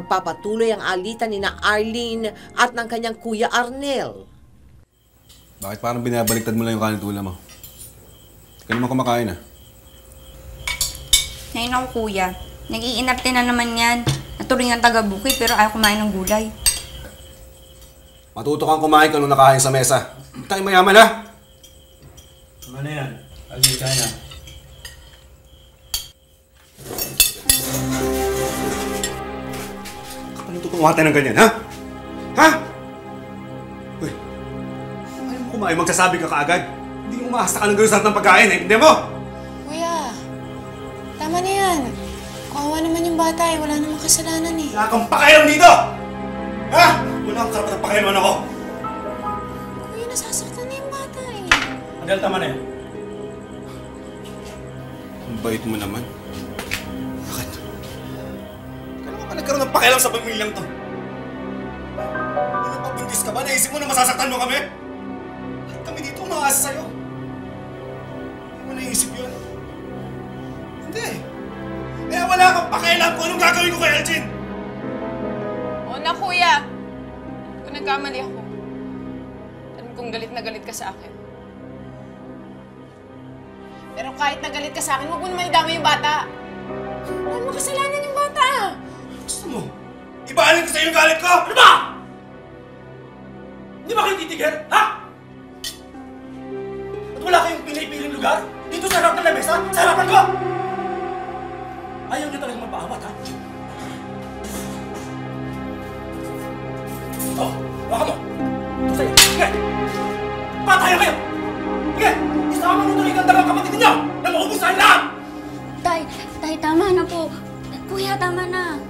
magpapatuloy ang alitan ni na Arlene at ng kanyang kuya Arnel. Bakit parang binabaliktad mo lang yung kanin tula mo? Hindi ka naman kumakain ah. Ngayon ako kuya, nag-iinarte na naman yan. Natuloy ng taga-bukid pero ayaw kumain ng gulay. Matuto kang kumain kung nakain sa mesa. Hindi tayo mayaman ha? Ano na yan? Alvin, kaya na. Kapag tutumate ng ganyan, ha? Ha? Uy, ayaw mo kumain, magsasabi ka kaagad. Hindi umaasta ka ng gano'n sa ng pagkain, eh. Hindi mo? Kuya, tama na yan. Kawawa naman yung bata eh. Wala namang kasalanan eh. Wala kang pakialam dito! Ha? Wala kang karapat ng pakialaman ako. Kuya, nasasaktan na yung bata eh. Adel, tama na yan. Ang bait mo naman. Bakit? Kailan ka nagkaroon ng pakialam sa pamilyang to? Napapundis ka ba? Naisip mo na masasaktan mo kami? At kami dito umaasa sa'yo. Hindi mo naisip yun? Hindi. Kaya wala kang pakialam kung anong gagawin ko kay Elgin! Oo na, kuya. Kung nagkamali ako, alam kong galit na galit ka sa akin. Pero kahit na galit ka sa akin, huwag mo naman idama yung bata. Wala mo kasalanan yung bata. Gusto mo? Ibaalin ko sa'yo yung galit ko! Ano ba? Hindi ba kayo titigil? Ha? At wala kayong pinipiling lugar? Dito sa harap ng lamesa? Sa harapan ko? Ayaw niyo talagang magpaawat, ha? Ito, baka mo. Ito sa'yo. Sige! Patayan kayo! Sige! Isama mo tuloy ang dagang kapatid ninyo na maubos sa lahat! Tay, tama na po. Kuya, tama na.